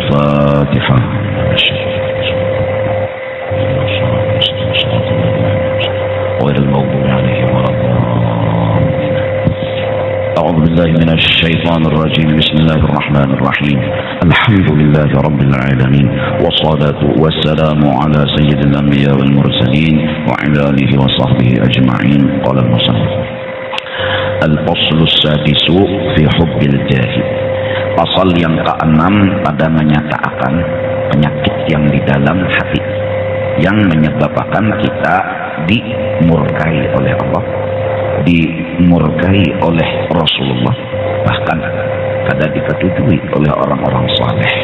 الفاتحة. غير المغضوب عليهم ولا الضالين. أعوذ بالله من الشيطان الرجيم. بسم الله الرحمن الرحيم. الحمد لله رب العالمين، والصلاة والسلام على سيد الأنبياء والمرسلين وعلى آله وصحبه أجمعين. قال المصنف: الفصل السادس في حب الجاه. Pasal yang ke-6 pada menyatakan penyakit yang di dalam hati yang menyebabkan kita dimurkai oleh Allah, dimurkai oleh Rasulullah, bahkan kada diketujui oleh orang-orang saleh,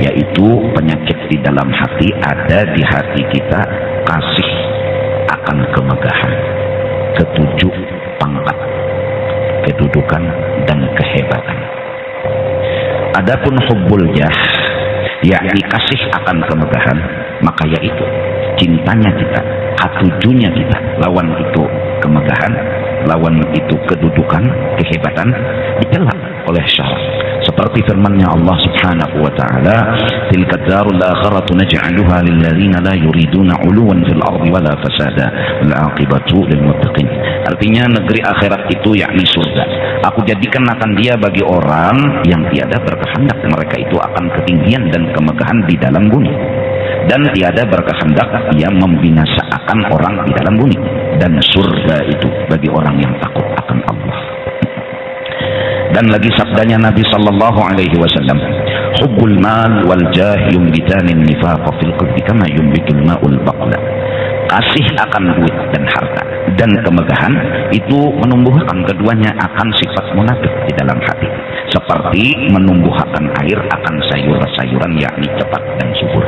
yaitu penyakit di dalam hati. Ada di hati kita kasih akan kemegahan, ketujuh pangkat, kedudukan dan kehebatan. Adapun hubbul jah, yakni kasih akan kemegahan, maka yaitu cintanya kita, katujunya kita, lawan itu kemegahan, lawan itu kedudukan, kehebatan, dicela oleh syarat. Seperti firman-Nya Allah Subhanahu wa taala, "Tilka darul akhiratu naj'aluha lil ladzina la yuriduna 'uluwan fil ardi wala fasada wal 'aqibatu lil muttaqin." Artinya negeri akhirat itu yakni surga, aku jadikan akan dia bagi orang yang tiada berkehendak mereka itu akan ketinggian dan kemegahan di dalam bumi, dan tiada berkehendak ia membinasakan orang di dalam bumi, dan surga itu bagi orang yang takut akan Allah. Dan lagi sabdanya Nabi sallallahu alaihi wasallam, hubbul mal wal jah yumbitanin nifaq fil qalbi kama yumbitul ma'ul baqla. Kasih akan duit dan harta dan kemegahan itu menumbuhkan keduanya akan sifat munafik di dalam hati, seperti menumbuhkan air akan sayur-sayuran, yakni cepat dan subur.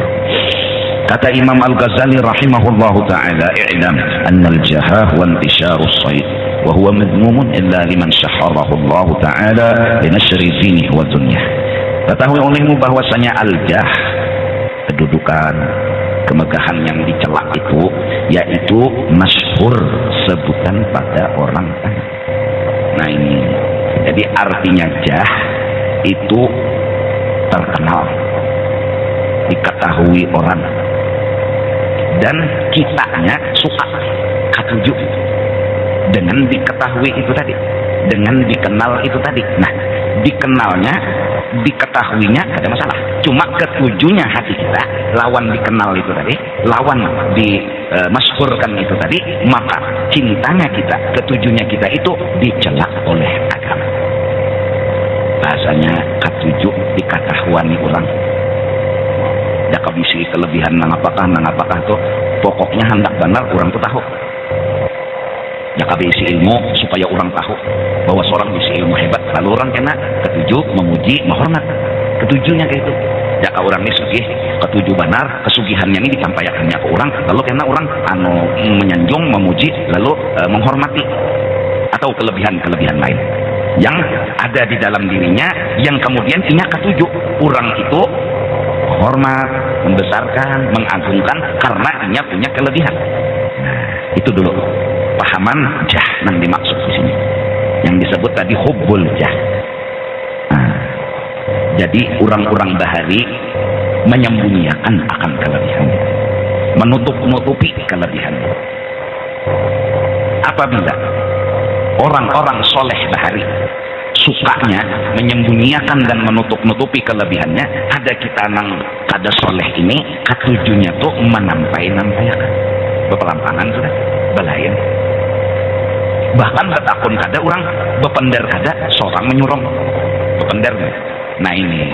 Kata Imam Al-Ghazali rahimahullahu ta'ala, i'lam annal jahah wa intisharus sayd wa huwa madmumun illa liman syaharahu Allah ta'ala linashri dinihi wa dunyah. Ketahui olehmu bahwasanya al-jah, kedudukan, kemegahan yang dicela itu, yaitu masyhur, sebutan pada orang kaya. Nah ini, jadi artinya jah itu terkenal, diketahui orang, dan kitanya suka katuju dengan diketahui itu tadi, dengan dikenal itu tadi. Nah, dikenalnya, diketahuinya ada masalah, cuma ketujuhnya hati kita lawan dikenal itu tadi, lawan dimasyhurkan itu tadi, maka cintanya kita, ketujuhnya kita itu dicela oleh agama. Bahasanya katuju diketahuani orang, jaka bisi kelebihan nang apakah tuh pokoknya hendak benar orang tuh tahu. Jaka bisi ilmu supaya orang tahu bahwa seorang bisi ilmu hebat, lalu orang kena ketujuh memuji, menghormat, ketujuhnya kayak itu. Jaka orang ini sugih, ketujuh benar, kesugihannya ini disampaikannya ke orang, lalu kena orang menyanjung, memuji, lalu menghormati, atau kelebihan-kelebihan lain yang ada di dalam dirinya, yang kemudian punya ketujuh orang itu hormat, membesarkan, mengagungkan karena ia punya kelebihan. Nah, itu dulu pahaman jah yang dimaksud di sini, yang disebut tadi hubbul jah. Nah, jadi orang-orang bahari menyembunyikan akan kelebihannya, menutup-nutupi kelebihannya. Apabila orang-orang soleh bahari sukanya menyembunyikan dan menutup-nutupi kelebihannya, ada kita nang kada soleh ini katujunya tuh menampai-nampaikan bepelampangan sudah belayan, bahkan betakun kada orang bepender kada seorang menyurong bepender. Nah ini,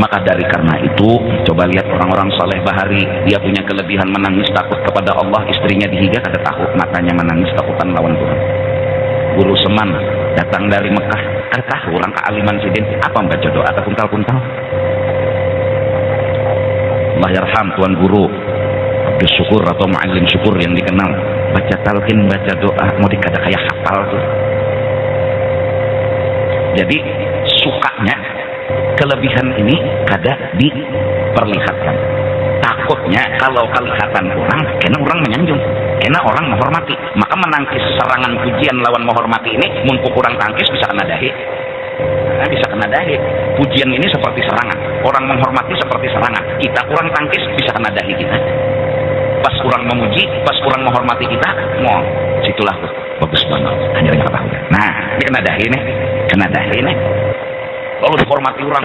maka dari karena itu coba lihat orang-orang soleh bahari, dia punya kelebihan menangis takut kepada Allah, istrinya dihiga kada tahu, matanya menangis takutan lawan Tuhan. Guru Seman datang dari Mekah, kada tahu orang kealiman sidin apa baca doa terkuntal-kuntal. Allah yarham Tuan Guru Abdus Syukur atau Ma'alim Syukur yang dikenal, baca talqin, baca doa, mau dikada kayak hafal tuh. Jadi sukanya kelebihan ini kada diperlihatkan. Takutnya kalau kelihatan orang, karena orang menyanjung, karena orang menghormati, maka menangkis serangan pujian lawan menghormati ini, mumpuk kurang tangkis bisa kena dahi. bisa kena dahi. Pujian ini seperti serangan, orang menghormati seperti serangan. Kita kurang tangkis bisa kena dahi kita. Pas orang memuji, pas orang menghormati kita, mau situlah tuh bagus banget. Hanya yang ketahui. Nah, ini kena dahi nih, kena dahi nih. Lalu dihormati orang.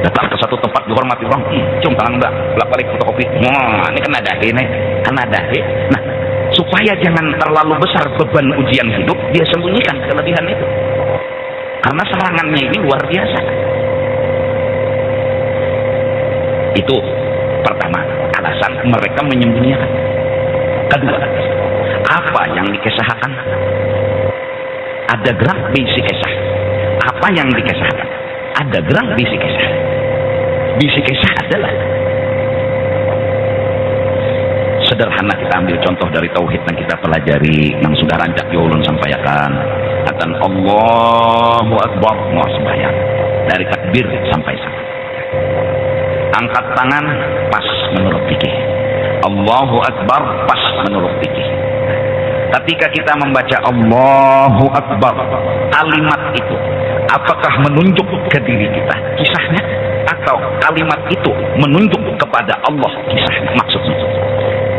Datang ke satu tempat dihormati orang, cium tangan mbak, balik fotokopi. Wah, ini kena dahi nih, kena dahi. Nah, supaya jangan terlalu besar beban ujian hidup, dia sembunyikan kelebihan itu. Karena serangannya ini luar biasa. Itu pertama, alasan mereka menyembunyikan. Kedua, apa yang dikesahkan? Ada gerak bisi kesah. Apa yang dikesahkan? Ada gerak bisi kesah. Bisi kesah adalah sederhana, kita ambil contoh dari tauhid yang kita pelajari, yang sudah rancak ulun sampaikan. Atan Allahu Akbar, mau sembahyang dari takbir sampai salat. Angkat tangan pas menurut fikih. Allahu Akbar pas menurut fikih. Ketika kita membaca Allahu Akbar, kalimat itu apakah menunjuk ke diri kita kisahnya, atau kalimat itu menunjuk kepada Allah kisahnya? Maksudnya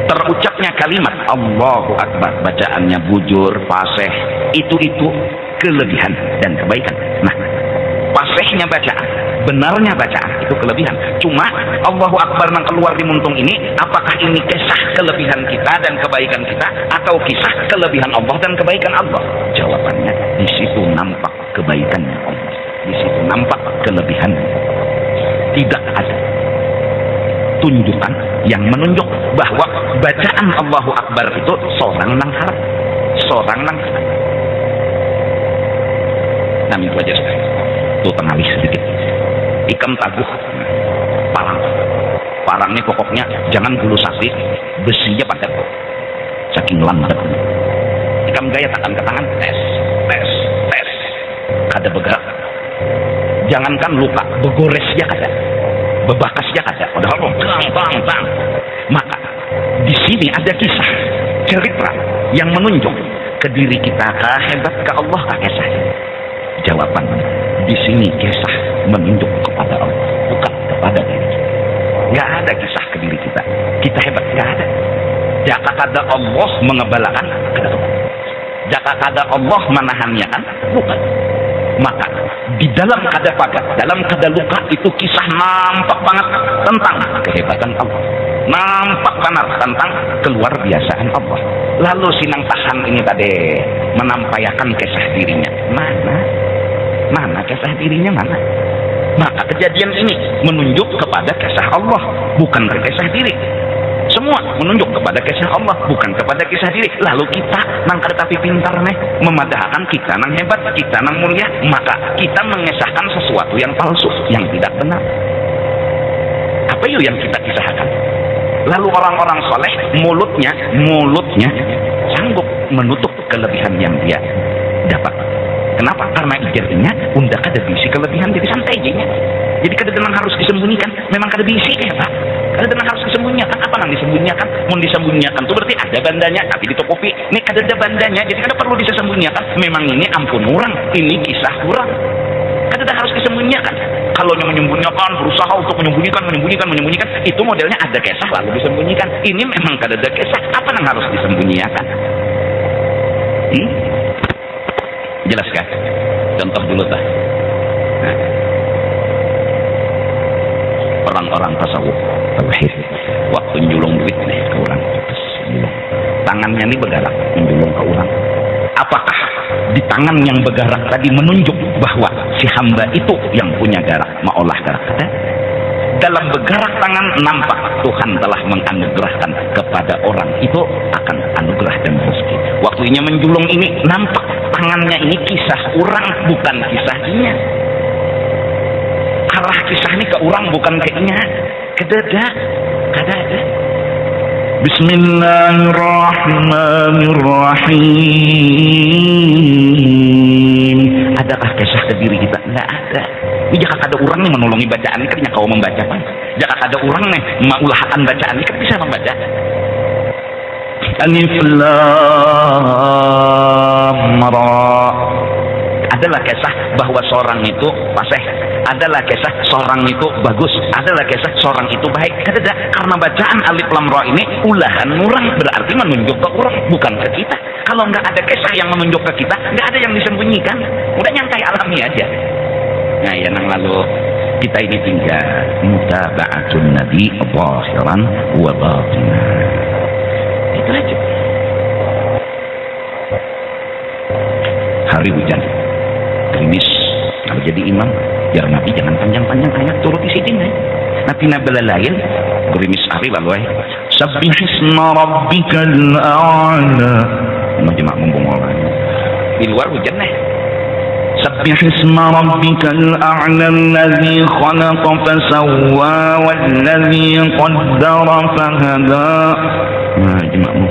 terucapnya kalimat Allahu Akbar, bacaannya bujur, fasih, itu kelebihan dan kebaikan. Nah, fasihnya bacaan, benarnya bacaan itu kelebihan. Cuma Allahu Akbar yang keluar di muntung ini, apakah ini kisah kelebihan kita dan kebaikan kita, atau kisah kelebihan Allah dan kebaikan Allah? Jawabannya di situ nampak kebaikannya Allah, di situ nampak kelebihannya. Tidak ada tunjukan yang menunjuk bahwa bacaan Allahu Akbar itu seorang nang harap, seorang nang harap. Nami itu aja sekali. Itu tengalis sedikit. Ikam taguh, parang ini pokoknya jangan bulu sapi, besinya padat, saking lambat. Ikam gaya tangan ke tangan, tes, kada bergerak. Jangankan luka, begores ya kada, bebakas ya kada. Padahal bang. Maka di sini ada kisah cerita yang menunjuk ke diri kita, hebat ke Allah, kisah. Jawaban di sini kisah menunjuk kepada Allah, bukan kepada diri kita. Nggak ada kisah ke diri kita. Kita hebat, nggak ada. Jaka kada Allah mengebalakan, kada. Jaka kada Allah menahannya kan, bukan. Maka di dalam kada pagat, dalam kada luka itu kisah nampak banget tentang kehebatan Allah, nampak benar tentang keluar biasaan Allah. Lalu sinang tahan ini tadi menampaikan kisah dirinya, mana kisah dirinya mana? Maka kejadian ini menunjuk kepada kisah Allah, bukan ke kisah diri. Semua menunjuk kepada kisah Allah, bukan kepada kisah diri. Lalu kita nang tapi pintar nih memadahkan kita nang hebat, kita nang mulia, maka kita mengesahkan sesuatu yang palsu, yang tidak benar. Apa itu yang kita kisahkan? Lalu orang-orang soleh mulutnya sanggup menutup kelebihan yang dia dapat. Kenapa? Karena ijarnya undak ada bisi kelebihan, jadi santai aja. Jadi kadang harus disembunyikan, memang kada bisi ya Pak. Kadang harus disembunyikan, apa yang disembunyikan? Mau disembunyikan itu berarti ada bandanya, tapi ditutupi. Ini kada ada bandanya, jadi kada perlu disembunyikan. Memang ini ampun orang, ini kisah orang. Kadang harus disembunyikan. Kalau yang menyembunyikan, berusaha untuk menyembunyikan, itu modelnya ada kisah lalu disembunyikan. Ini memang kada ada kisah, apa yang harus disembunyikan? Jelas kan? Contoh dulu tah. Nah, orang-orang tasawuf tauhid waktu nyulung duit nih ke orang, tangannya ini bergerak menjulung ke orang. Apakah di tangan yang bergerak tadi menunjuk bahwa si hamba itu yang punya gerak, maolah gerak kata? Dalam bergerak tangan nampak Tuhan telah menganugerahkan kepada orang itu akan anugerah dan rezeki. Waktunya menjulung ini nampak tangannya ini kisah orang, bukan kisahnya. Arah kisah ini ke orang, bukan ke inya. Kada ada. Bismillahirrahmanirrahim. Adakah kisah ke diri kita? Nggak ada. Ini jika ada orang nih menolongi bacaan ini, kan kau membaca kan? Jika ada orang nih maulahkan bacaan ini, kan bisa membaca. Alif Lam Ra. adalah kisah bahwa seorang itu fasih, adalah kisah seorang itu bagus, adalah kisah seorang itu baik. Kada, karena bacaan alif lam ra ini ulahan orang, berarti menunjuk ke orang, bukan ke kita. Kalau nggak ada kisah yang menunjuk ke kita, nggak ada yang disembunyikan, udah nyangkai alami aja. Nah ya, nang lalu kita ini tinggal mutaba'atun nabi zahiran wa batinan. Itu aja. Hari hujan, gerimis. Kalau jadi imam, biar nabi jangan panjang-panjang ayat turut isi dina. Nanti nabila lain gerimis hari lalu sabbihisma rabbikal a'la. Majma' membongol di luar hujan nih. Sabbihisma rabbikal a'la alladzi khalaqa fasawwa walladzi qaddara fahada. Nah, jemaahmu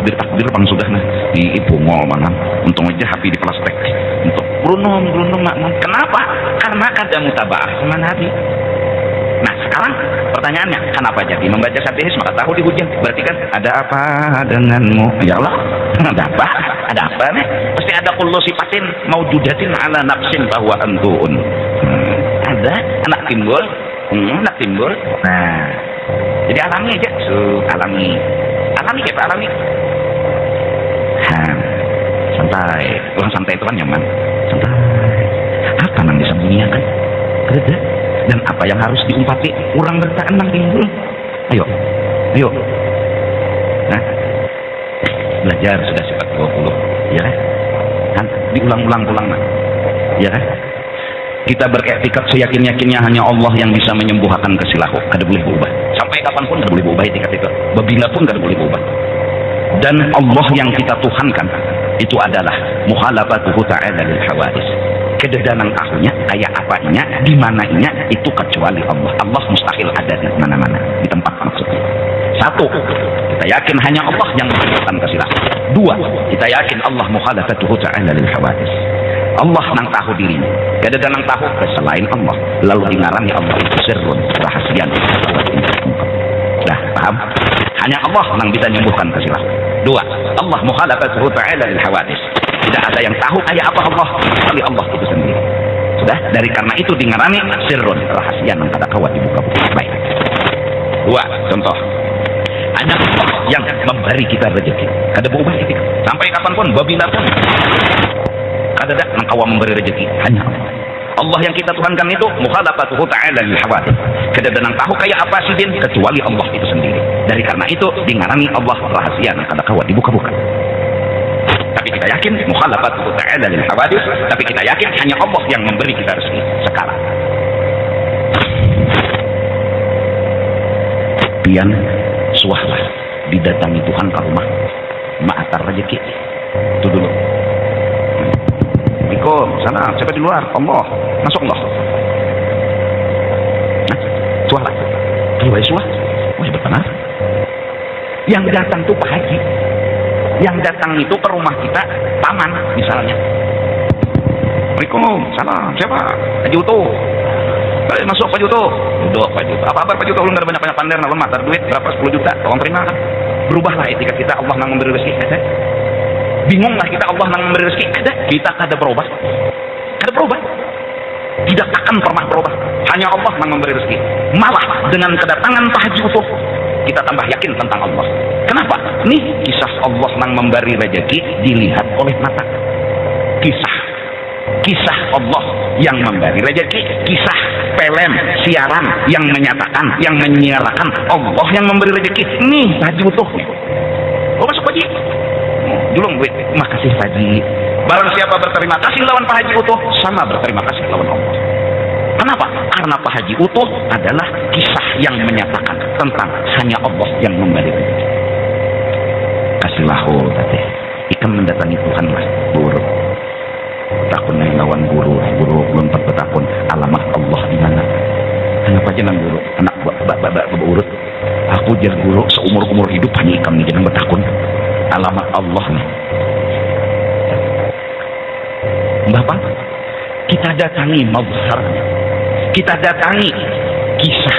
takbir bang sudah nah di bongol mana. Untung aja HP di plastik. Untuk Bruno makmum. Kenapa? Karena kada mutaba'ah sama Nabi. Nah sekarang pertanyaannya, kenapa jadi membaca sabihis maka tahu di hujan? Berarti kan ada apa denganmu? Ya Allah, ada apa? Ada apa nih? Pasti ada kullu sifatin maujudatin ala nafsin bahwa antuun. Ada anak timbul. Nah, jadi alami aja, alami kita alami. Santai, orang santai itu kan nyaman. Santai. Apa yang disembunyikan? Kerja. Dan apa yang harus diumpati? Orang bertahan nang timbul. Ayo. Nah, belajar sudah sifat 20, ya kan? Diulang-ulang, ya kan? Kita beriktikad seyakin-yakinnya hanya Allah yang bisa menyembuhkan kesilahu. Kada boleh berubah. Sampai kapanpun kada boleh berubah etikat itu. Babila pun kada boleh berubah. Dan Allah yang kita tuhankan itu adalah mukhalafatuhu ta'ala lil hawadis. Kededanan tahunya, kayak apanya, di mananya itu kecuali Allah. Allah mustahil ada di mana-mana, di tempat maksudnya. Satu, kita yakin hanya Allah yang menyembuhkan kesilahu. Dua, kita yakin Allah mukhalafatuhu ta'ala lil hawadis. Allah nang tahu dirinya, kada nang tahu selain Allah. Lalu dingarani Allah itu sirrun, rahasia. Dah paham? Hanya Allah nang bisa menyembuhkan kesilahu. Dua, Allah mukhalafatuhu ta'ala lil hawadis. Tidak ada yang tahu kayak apa Allah kecuali Allah itu sendiri. Sudah, dari karena itu dingarani sirrun, rahasia nang kada kawat dibuka-buka. Baik. Dua, contoh. Hanya Allah yang memberi kita rezeki. Kada berubah itu. Sampai kapanpun, babila pun. Kada ada nang kawa memberi rezeki, hanya Allah. Allah yang kita tuhankan itu mukhalafatuhu ta'ala lil hawadis. Kada ada nang tahu kayak apa sidin kecuali Allah itu sendiri. Dari karena itu dingarani Allah rahasia nang kada kawat dibuka-buka. Tapi kita yakin mukhalafatuhu ta'ala lil hawadis, tapi kita yakin hanya Allah yang memberi kita rezeki sekarang. Pian suahlah didatangi Tuhan ke rumah ma'atar rezeki. Itu dulu. Sana, siapa di luar? Allah. Masuk Allah. Nah, suahlah. Keluar suah. Oh, benar. Yang datang tuh Pak Haji. Yang datang itu ke rumah kita paman misalnya. Assalamualaikum. Salam. Siapa? Haji Utuh. Masuk Pak Juto. Duduk Pak Juto. Apa-apa Pak Juto, belum ada banyak-banyak pander, nah lemah, tar duit berapa 10 juta. Tolong terima kan. Berubahlah etika kita, Allah nang memberi rezeki. Ada. Bingunglah kita, Allah nang memberi rezeki. Ada. Kita kada berubah. Kada berubah. Tidak akan pernah berubah. Hanya Allah nang memberi rezeki. Malah dengan kedatangan Pak Haji Utuh, kita tambah yakin tentang Allah. Kenapa? Nih kisah Allah nang memberi rezeki dilihat oleh mata. Kisah Allah yang memberi rezeki, kisah film siaran yang menyatakan, yang menyiarkan Allah yang memberi rezeki. Nih Haji Utuh. Oh, masuk Haji. Julung duit. Makasih Haji. Barang siapa berterima kasih lawan Pak Haji Utuh, sama berterima kasih lawan Allah. Kenapa? Karena Pak Haji Utuh adalah kisah yang menyatakan tentang hanya Allah yang memberi rezeki. Kasihlah tadi. Ikan mendatangi Tuhan lah, buruk. Takun lawan guru belum bertakun alamat Allah di mana. Kenapa jangan guru? Anak bapak urut. Aku jadi guru seumur hidup hanya ikam nih jangan bertakun alamat Allah nih. Bapak, kita datangi mazharnya, kita datangi kisah.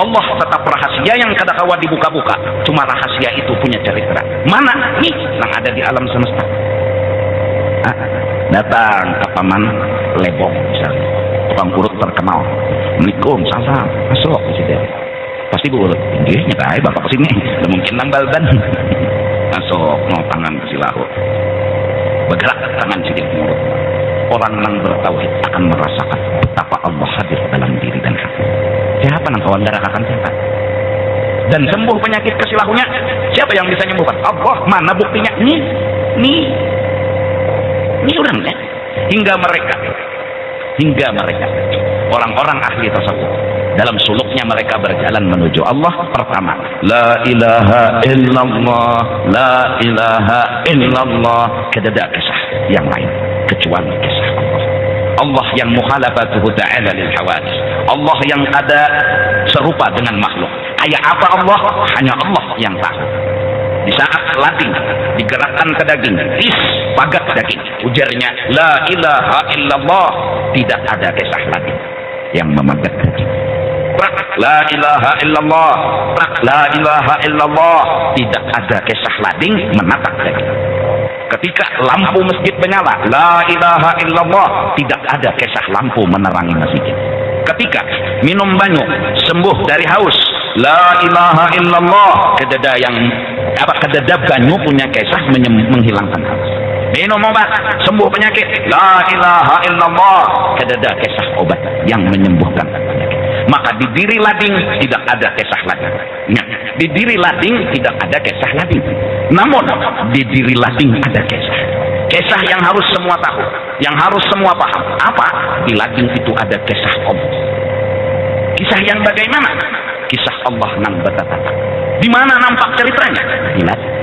Allah tetap rahasia yang kada kawan dibuka-buka. Cuma rahasia itu punya cerita. Mana nih yang ada di alam semesta? datang ke Paman Lebong misalnya, tukang urut terkenal. Assalamualaikum, salam, masuk presiden. Pasti urut, nggih nyetai bapak kesini, nggak mungkin nambal ban. Masuk, no tangan ke silahu. Bergerak tangan sidik urut. Orang yang bertauhid akan merasakan betapa Allah hadir dalam diri dan hati. Siapa yang kawan darah akan sehat dan sembuh penyakit kesilahunya? Siapa yang bisa menyembuhkan? Allah. Mana buktinya? Ini orangnya. Hingga mereka orang-orang ahli tasawuf dalam suluknya mereka berjalan menuju Allah. Pertama, la ilaha illallah, la ilaha illallah. Kedada kisah yang lain kecuali kisah Allah. Allah yang mukhalafatuhu ta'ala lil hawadis. Allah yang ada serupa dengan makhluk. Kayak apa Allah? Hanya Allah yang tahu. Di saat lading digerakkan ke daging, pagat daging, ujarnya la ilaha illallah, tidak ada kisah lading yang memagat daging. La ilaha illallah, la ilaha illallah, tidak ada kisah lading menapak daging. Ketika lampu masjid menyala, la ilaha illallah, tidak ada kisah lampu menerangi masjid. Ketika minum banyu sembuh dari haus, la ilaha illallah, kedada banyu punya kisah menghilangkan haus. Minum obat sembuh penyakit, la ilaha illallah, kedada kisah obat yang menyembuhkan penyakit. Maka di diri lading tidak ada kisah lading. Di diri lading tidak ada kisah lading. Namun di diri lading ada kisah. Kisah yang harus semua tahu, yang harus semua paham. Apa? Di lading itu ada kisah Allah. Kisah yang bagaimana? Kisah Allah nang betatata. Di mana nampak ceritanya? Di lading.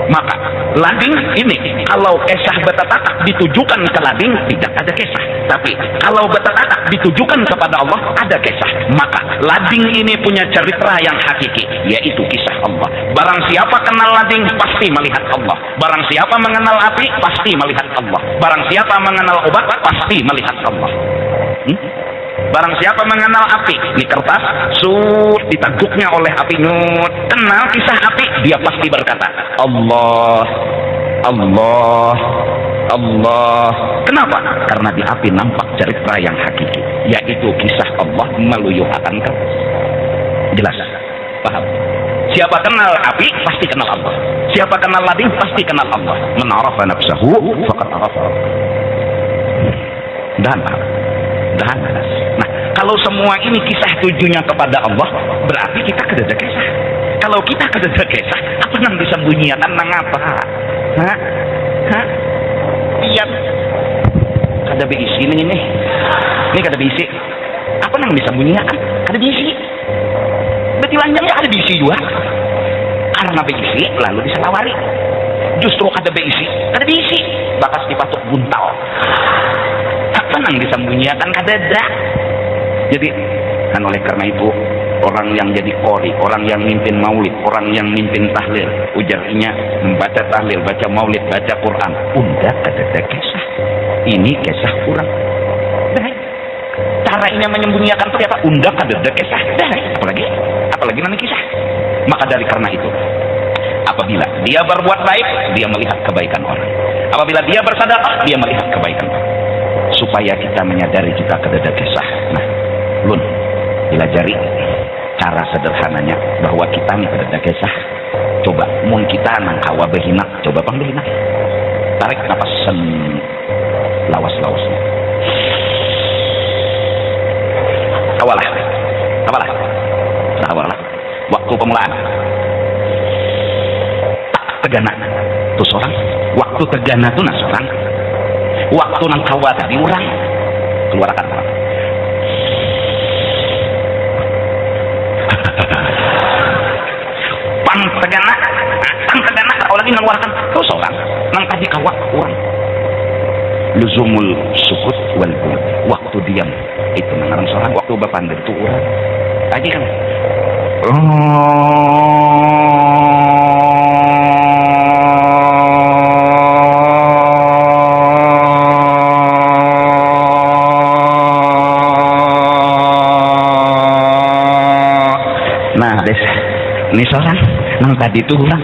Maka lading ini kalau kisah betatata ditujukan ke lading tidak ada kisah. Tapi kalau betatata ditujukan kepada Allah ada kisah. Maka lading ini punya cerita yang hakiki, yaitu kisah Allah. Barang siapa kenal lading pasti melihat Allah. Barang siapa mengenal api pasti melihat Allah. Barang siapa mengenal obat pasti melihat Allah. Barang siapa mengenal api, ini kertas ditaguknya oleh api, kenal kisah api, dia pasti berkata Allah, Allah, Allah. Kenapa? Karena di api nampak cerita yang hakiki, yaitu kisah Allah meluyuhkan kertas. Jelas? Paham? Siapa kenal api pasti kenal Allah. Siapa kenal lading pasti kenal Allah. Man arafa nafsahu faqad arafa. Dan nah, kalau semua ini kisah tujuannya kepada Allah, berarti kita kedada kisah. Kalau kita kedada kisah, apa yang disembunyikan nang apa? Lihat, kada beisi ini kada beisi. Apa yang disembunyikan? Kada beisi. Berarti lanjangnya kada beisi juga. Karena beisi lalu disalawari. Justru kada beisi, bakas dipatuk buntal. Apa yang disembunyikan kadada? Jadi kan oleh karena itu orang yang jadi qori, orang yang mimpin maulid, orang yang mimpin tahlil, ujarnya membaca tahlil, baca maulid, baca Quran, undak kadada kisah. Ini kisah kurang. Caranya menyembunyikan itu apa? Undak kadada kisah. Apalagi nanti kisah. Maka dari karena itu, apabila dia berbuat baik, dia melihat kebaikan orang. Apabila dia bersedekah, dia melihat kebaikan orang. Supaya kita menyadari kita kedada kisah. Nah, Lun, dilajari cara sederhananya bahwa kita nih kedada kisah. Coba, mun kita nang kawa behinak, coba pangbehinak. Tarik napas lawas-lawas. Kawalah. Waktu pemulaan. Tegana tuh seorang. Waktu tegana tuh nah seorang. Waktu nang kawa tadi orang keluarkan orang. Pang tegana kalau lagi ngeluarkan terus orang nang tadi kawa orang. Luzumul sukut wal qul. Waktu diam itu mengarang seorang. Waktu bapandir itu orang. Tadi kan. Ini seorang nang tadi itu orang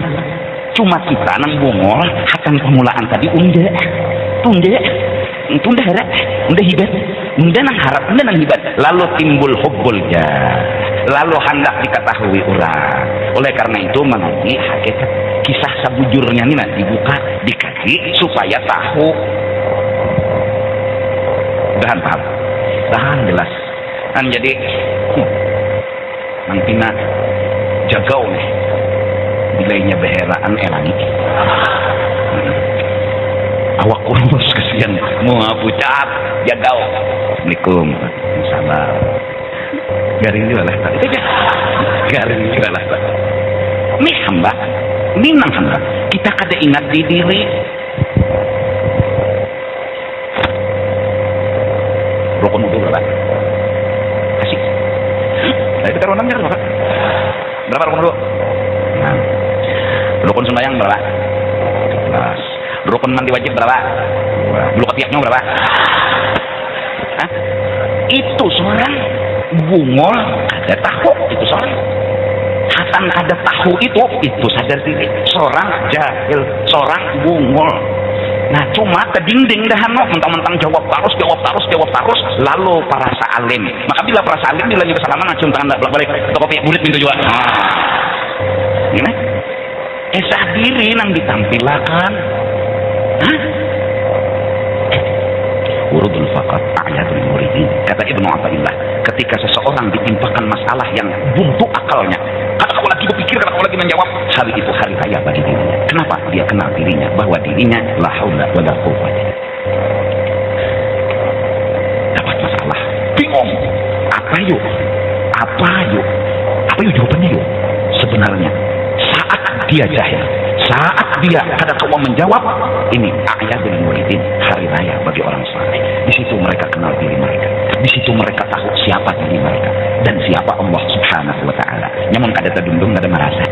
cuma kita nang bongol akan pemulaan tadi tunde itu udah hibat, udah nang harap, udah nang hibat. Lalu timbul hubbul jah, lalu hendak diketahui orang. Oleh karena itu mengerti hakikat kisah sabujurnya ini nanti dibuka, dikaji supaya tahu. Dahan paham, dahan jelas. Kan jadi nantina jagau nih, bilainya beheraan elangi. Awak kurus kesian mau pucat jagau. Assalamualaikum. Salam. Garing juga lah. Garing juga lah. Ini hamba, ini nang hamba. Kita kada ingat di diri. Rukun wudu berapa? Kasih. Nah, kita rukun berapa? Berapa rukun wudu? Nah. Rukun sembahyang berapa? 11. Rukun mandi wajib berapa? Bulu ketiaknya berapa? Hah? Itu seorang bungol ada tahu, itu seorang hatan ada tahu itu sadar diri, seorang jahil, seorang bungol. Nah cuma ke dinding dah mentang-mentang jawab terus, lalu para sa'alim. Maka bila para sa'alim bilangnya kesalaman, cium tangan balik toko punya murid minta juga. Gimana? Esah diri nang ditampilakan. Urudul faqat a'yadul muridin. Kata Ibnu Athaillah, ketika seseorang ditimpakan masalah yang buntu akalnya, kata kau lagi berpikir, kata kau lagi menjawab, hari itu hari raya bagi dirinya. Kenapa? Dia kenal dirinya bahwa dirinya la haula wala quwwata. Dapat masalah, bingung. Apa yuk jawabannya yuk? Sebenarnya saat dia jahil, saat dia kada tahu menjawab, ini a'yadul muridin, hari raya bagi orang saleh. Di situ mereka kenal diri mereka, di situ mereka tahu siapa diri mereka dan siapa Allah Subhanahu wa taala. Nyamun kada terdundung, kada merasa.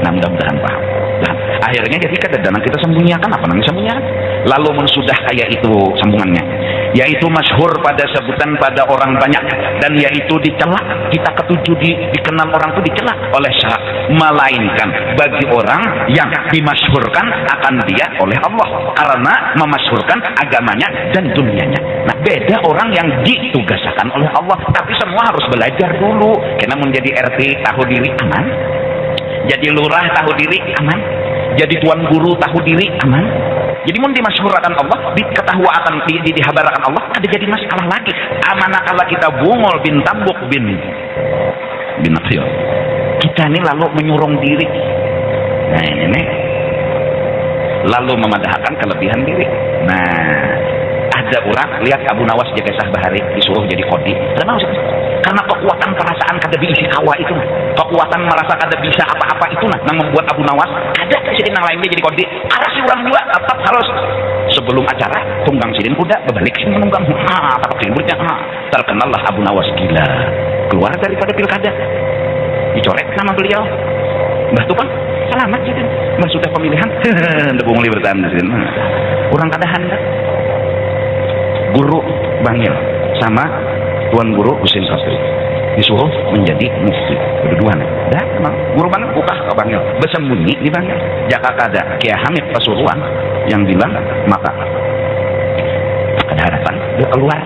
Nah, mudah-mudahan paham. Dan akhirnya jadi kadang kita sembunyikan apa namanya sembunyikan. Lalu mensudah kayak itu sambungannya, yaitu masyhur pada sebutan pada orang banyak, dan yaitu dicela. Kita ketujuh dikenal orang itu dicela oleh syarak, melainkan bagi orang yang dimasyhurkan akan dia oleh Allah karena memasyhurkan agamanya dan dunianya. Nah beda orang yang ditugaskan oleh Allah, tapi semua harus belajar dulu. Karena menjadi RT tahu diri aman, jadi lurah tahu diri aman, jadi tuan guru tahu diri aman. Jadi mun dimasyhurkan Allah, diketahuakan, dihabarakan Allah, ada jadi masalah lagi. Amanakala kita bungol bin tambuk bin nafsir, kita ini lalu menyurung diri. Nah ini lalu memadahkan kelebihan diri. Nah ada orang lihat Abu Nawas jaga sah bahari disuruh jadi kodi. Kenapa? Karena kekuatan perasaan kada diisi kawa itu, kekuatan merasa kada bisa apa-apa itu nang membuat Abu Nawas ada sidin nang lain dia jadi kodi. Arasi orang dua tetap harus sebelum acara tunggang sidin kuda berbalik sini menunggang. Tapak ributnya. Terkenallah Abu Nawas gila, keluar daripada pilkada, dicoret nama beliau. Mbah Tupan selamat sidin, mbah sudah pemilihan. Ndebung li bertahan sidin. Orang kada hendak. Guru Bangil sama Tuan Guru Husin Sastri disuruh menjadi mufti berdua nih. Dah memang Guru Bangil buka ke Bangil, bersembunyi di Bangil. Jaka kada Kiai Hamid Pasuruan yang bilang, maka ada harapan dia keluar.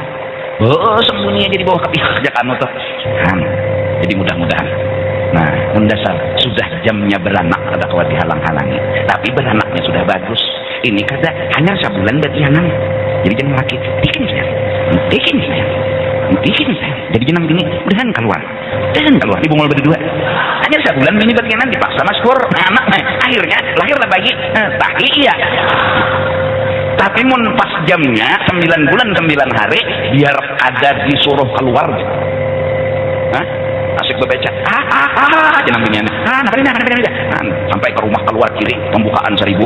Sembunyi aja di bawah kepihak Jakarta tuh. Jadi mudah-mudahan. Nah, mendasar sudah jamnya beranak kada kuat dihalang-halangi. Tapi beranaknya sudah bagus. Ini kada hanya sebulan batianan. Jadi jangan lagi bikin saya. Jadi jenang gini, udahan keluar di bungol berdua. Hanya sebulan ini batianan dipaksa masyhur anak. Akhirnya lahirlah bayi. Iya. Tapi mun pas jamnya 9 bulan 9 hari biar ada disuruh keluar. Asik bebeca. Jenang gini. Sampai ke rumah keluar kiri pembukaan 1000.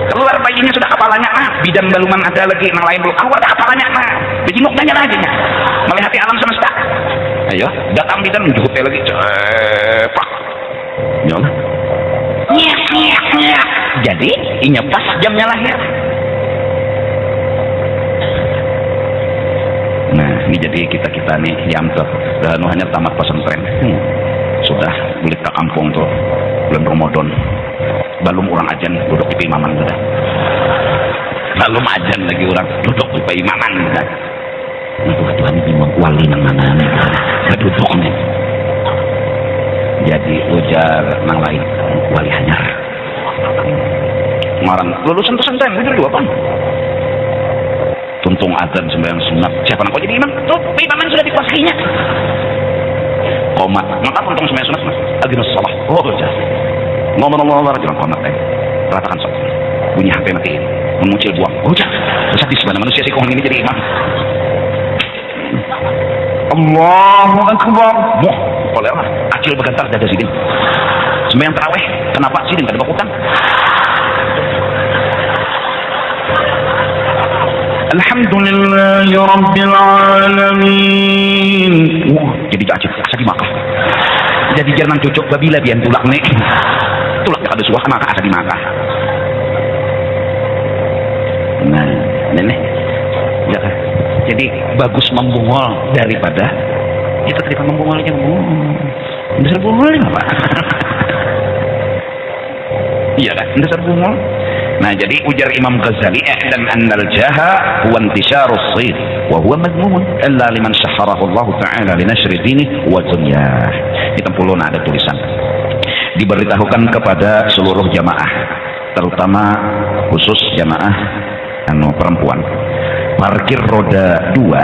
Keluar bayinya sudah kepalanya, bidan baluman ada lagi, yang lain belum keluar kepalanya, bijinuk tanya lagi, melihati alam semesta. Ayo, datang bidan menjuhutnya lagi, cepak, nyolah, nyak. Jadi, inya pas jamnya lahir. Nah, ini jadi kita nih yang dan hanya tamat pesantren, sudah balik ke kampung tuh bulan Ramadan. Belum orang ajan duduk di imaman sudah. lalu majan lagi orang duduk di paimaman gitu. Tuhan bingung wali nang mana duduk nih. Jadi ujar nang lain wali hanyar. Marang lulusan pesantren jujur dua apa? Tuntung adzan sembahyang sunat. Siapa nak kau jadi imam? Tuh, imaman sudah dikuasainya. Qomat, maka tuntung sembahyang sunat. Agimus shalah. Oh, jah. Ngomong-ngomong orang qomat ratakan sok. Bunyi HP matiin. Memucil buang. Oh, jah. Besar di sebelah manusia si kohong ini jadi imam. Allahu Akbar. Moh, oleh Allah. Acil bergetar dada sidin. Sembahyang tarawih. Kenapa sidin kada bakutang? Alhamdulillahi Rabbil Alamin. Wah, jadi acil asa dimakan. Jadi jangan cocok babila bian tulak nek. Tulak kada suah maka asa dimakan. Nah, nenek. Ya, jadi bagus membungol daripada kita ketika membungol aja membungol. Dasar bungol apa? Iya kan? Dasar bungol. Nah, jadi ujar Imam Ghazali dan annal jaha huwa intisharus sayr wa huwa madmun illa liman syaharahu Allah taala li nashri dinihi wa dunyah. Di tempuluna ada tulisan. Diberitahukan kepada seluruh jamaah, terutama khusus jamaah perempuan. Parkir roda 2. Nah,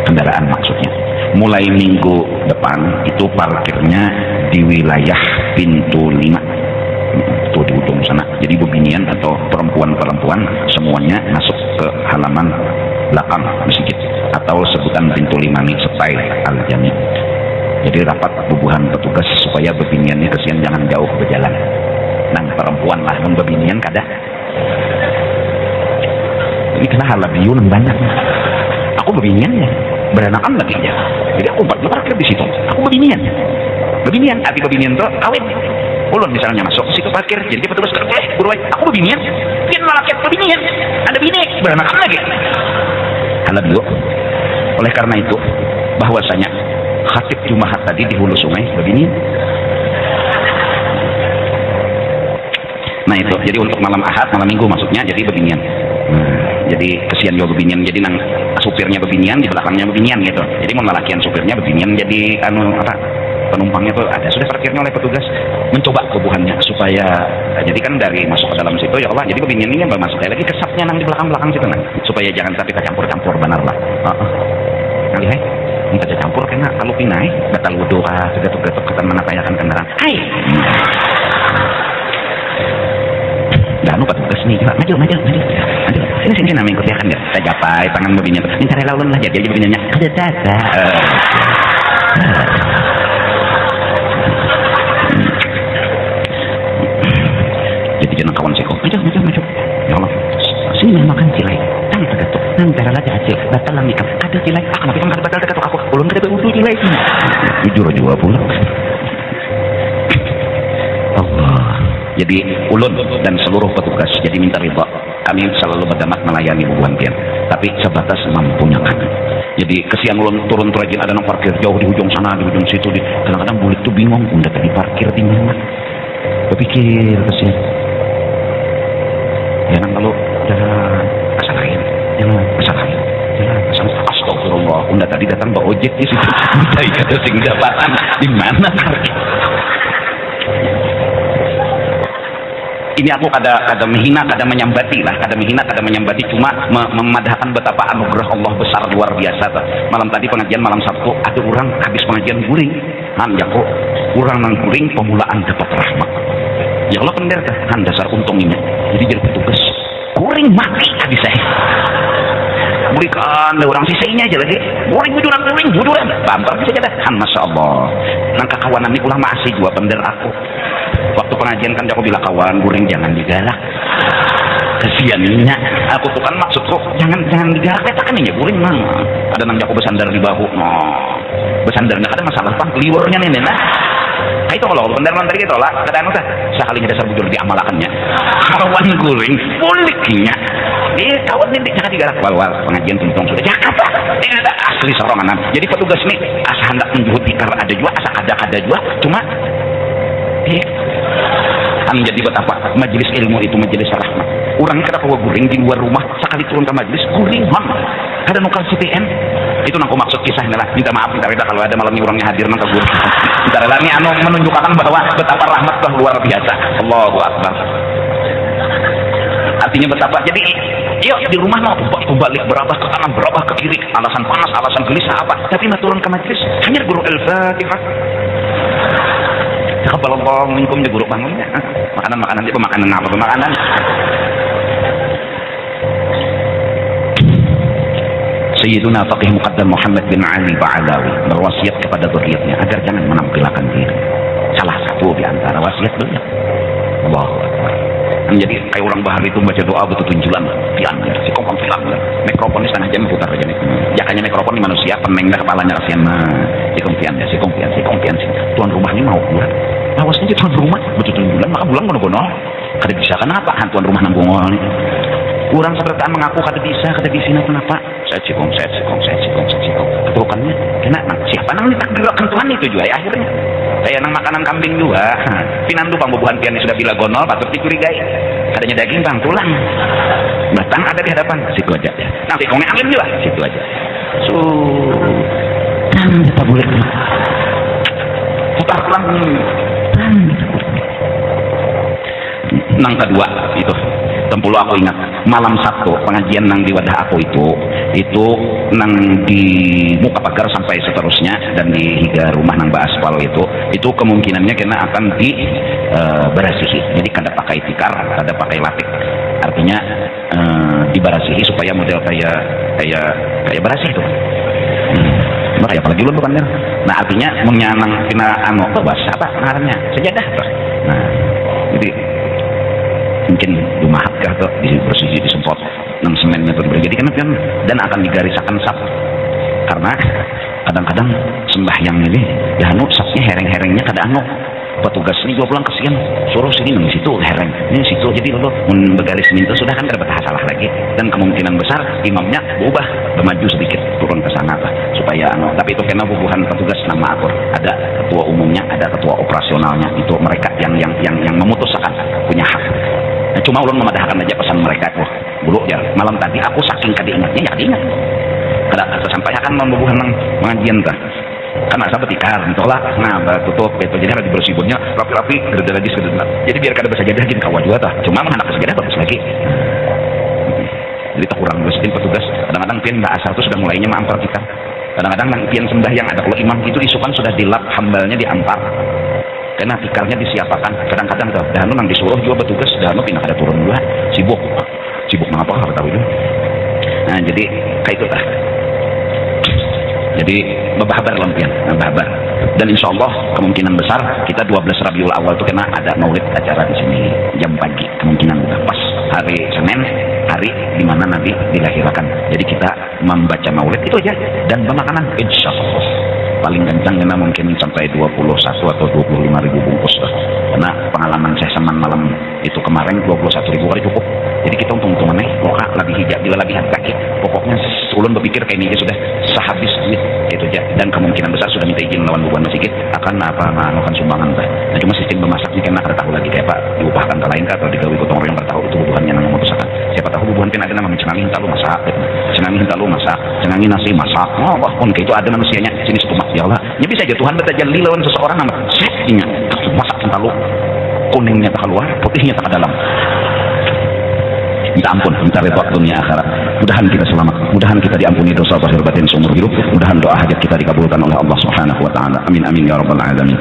kendaraan maksudnya. Mulai minggu depan itu parkirnya di wilayah pintu 5. Itu di ujung sana. Jadi bebinian atau perempuan-perempuan semuanya masuk ke halaman belakang masjid atau sebutan pintu 5 nih setai al-jami. Jadi rapat bubuhan petugas supaya bebiniannya kesian jangan jauh berjalan. Nang perempuan lah nang bebinian kada. Ini kena halabiun banyak. Aku bebinian ya. Beranakan lagi ya. Jadi aku parkir di situ. Aku bebinian. Bebinian, tapi bebinian tuh kawin. Ulun misalnya masuk situ parkir, jadi petugas buruan. Aku bebinian, dia malaket bebinian. Ada bini, beranakan lagi. Halal dulu. Oleh karena itu, bahwasanya khatib Jumaat tadi di hulu sungai bebinian. Nah itu, jadi untuk malam Ahad, malam Minggu maksudnya, jadi bebinian. Jadi kesian juga bebinian, jadi nang supirnya bebinian, di belakangnya bebinian gitu. Jadi memalakian supirnya bebinian, jadi penumpangnya tuh ada sudah parkirnya oleh petugas mencoba kebuhannya supaya jadi kan dari masuk ke dalam situ ya Allah jadi bebinian ini masuk lagi kesapnya nang di belakang situ nang supaya jangan sampai campur benar lah. Kali hai minta campur kena kalau pinai batal wudu segatuk-gatuk ketan menapayakan kendaraan. Hai. Dan lupa tugas nih coba maju. Ini namanya ikut ya kan ya. Kita japai tangan bebinian. Ini cari lawan lah jadi bebiniannya ada data. Jadi jangan kawan seko. Maju. Ya Allah. Sini makan cilai. Tang tergatuk. Nang darah lagi acil. Batal lang nikah. Ada cilai. Kenapa kan batal tergatuk aku? Ulun kada berudu cilai. Jujur juga pula. Allah. Jadi ulun dan seluruh petugas jadi minta ridha. Kami selalu berdamat melayani bubuhan pian. Tapi sebatas mampunya kami. Jadi kesian ulun turun rajin ada nang parkir jauh di ujung sana, di ujung situ. Kadang-kadang bulik tuh bingung. Udah tadi parkir di mana? Berpikir kesian. Ya nang kalau jalan asal lain. Astagfirullah. Unda tadi datang bawa ojek di situ. Udah kata sing dapatan di mana parkir? Ini aku kada menghina, kada menyambati lah, cuma memadahkan betapa anugerah Allah besar luar biasa. Malam tadi pengajian malam Sabtu ada orang habis pengajian guring, kok orang nang guring pemulaan dapat rahmat. Ya Allah pendir kan dasar untungnya. Jadi jadi petugas guring mati habis saya. Berikan orang sisanya aja lagi. Guring buduran. Bamper bisa jadi. Masya Allah. Nang kakawanan ini ulah masih juga pendir aku. Waktu pengajian kan aku bilang kawan guring jangan digalak. Kesiannya aku tuh kan maksudku jangan digalak kan ya guring mah. Ada nang jago bersandar di bahu. Besandarnya kadang masalah pan liurnya nih nah. Itu kalau benar-benar tadi gitu lah kadang udah sekalinya dasar bujur diamalakannya. Kawan guring puliknya. Kawan ini jangan digalak wal pengajian tuntung sudah Jakarta. Ini ada asli sorongan. Jadi petugas ini asa hendak menjuhut tikar ada juga asa ada juga cuma bayangkan jadi betapa majelis ilmu itu majelis rahmat. Orang kada kawa guring di luar rumah, sekali turun ke majelis guring hon. Kada nukar CTN. Itu nangku maksud kisah inilah. Minta maaf minta kalau ada malam ini orangnya hadir nang kabur. Bentar lagi menunjukkan bahwa betapa rahmat telah luar biasa. Allahu Akbar. Artinya betapa. Jadi yuk di rumah mau balik berabah ke kanan, berabah ke kiri, alasan panas, alasan gelisah apa. Tapi nak turun ke majelis hanya guru Al-Fatihah. Taqabbalallahu minkum ya guru bangunnya. Makanan dia pemakanan apa pemakanan? Sayyiduna Faqih Muqaddam Muhammad bin Ali Ba'alawi berwasiat kepada zuriyatnya agar jangan menampilkan diri. Salah satu di antara wasiat beliau. Allahu Akbar. Menjadi kayak orang bahar itu baca doa betul tunjulan pian si kongkong pian mikrofon di sana aja putar aja nih. Jakanya mikrofon di manusia peneng dah kepalanya kasihan si kongpian tuan rumah ini mau pulang. Awasnya tuan rumah betul tunjulan maka bulan gono-gono. Kada bisa kenapa tuan rumah nanggung nih. Kurang seperti mengaku kada bisa kenapa? Saya cikong. Ketukannya kena siapa nang takdirkan Tuhan itu juga ya akhirnya. Saya nang makanan kambing juga. Pinandu pambubuhan pian sudah bila gonol patut dicurigai. Adanya daging bang tulang. Batang ada di hadapan situ aja. Nah cikongnya alim juga situ aja. Kita boleh putar pulang. Nang kedua itu tempulu aku ingat malam Sabtu pengajian nang di wadah aku itu nang di muka pagar sampai seterusnya dan di higa rumah nang baaspal itu kemungkinannya kena akan di barasihi. Jadi kada pakai tikar, kada pakai latik. Artinya dibarasihi supaya model kayak barasih itu. Kayak apalagi lu bukan ya. Nah artinya menyanang kena bahasa apa ngarannya sejadah. Nah jadi mungkin rumah atau bersih disemprot nang semennya itu diberi jadi kan dan akan digarisakan sap karena kadang-kadang sembahyang ini ya sapnya hereng-herengnya kada petugas ini gua pulang kesian suruh sini di situ hereng ini situ jadi lo bergaris minta sudah kan kada salah lagi dan kemungkinan besar imamnya berubah bermaju sedikit turun ke sana supaya tapi itu karena bubuhan petugas nama atur ada ketua umumnya ada ketua operasionalnya itu mereka yang memutuskan punya hak. Nah, cuma ulun memadahkan aja pesan mereka dulu ya malam tadi aku saking kada ingatnya ya ingat kada sampai akan membubuhan pengajian tah kan asa betikar entahlah nah tutup itu jadi ada dibersihnya rapi-rapi gereda lagi jadi biar kada bersajadah jadi kawan juga tah cuma menghadap sajadah bagus lagi jadi tak kurang bersihin petugas kadang-kadang pian mbak asal itu sudah mulainya mengampar kita kadang-kadang nang pian sembahyang ada kalau imam itu isukan sudah dilap hambalnya diampar karena tikarnya disiapakan kadang-kadang dahanu nang disuruh juga petugas dahanu pindah kada turun dua sibuk mengapa kada tahu itu nah jadi kayak itu tah jadi babar lampian babar dan insya Allah kemungkinan besar kita 12 Rabiul Awal itu kena ada maulid acara di sini jam pagi kemungkinan pas hari Senin hari di mana Nabi dilahirkan jadi kita membaca maulid itu aja dan pemakanan insya Allah paling kencang kena mungkin sampai 21 atau 25.000 bungkus lah. Karena pengalaman saya seman malam itu kemarin 21.000 kali cukup jadi kita untung-untungan muka lebih hijab bila lebih kaki pokoknya ulun berpikir kayak ini sudah sehabis duit itu aja dan kemungkinan besar sudah minta izin lawan bubuhan masjid akan melakukan sumbangan nah cuma sistem memasaknya karena kada tahu lagi kayak pak diupahkan ke lain atau digawe gotong royong kada tahu itu bubuhannya nang memutuskan siapa tahu bubuhan kan ada nama cenangin talu masak cenangin nasi masak pun kayak itu ada manusianya sini setumak ya Allah ya bisa aja Tuhan bertajalli lawan seseorang nama setnya masak talu kuningnya tak keluar putihnya tak ke dalam minta ampun, minta redha dunia akhirat. Mudahan kita selamat, mudahan kita diampuni dosa zahir batin seumur hidup, mudahan doa hajat kita dikabulkan oleh Allah Subhanahu wa taala. Amin amin ya rabbal alamin.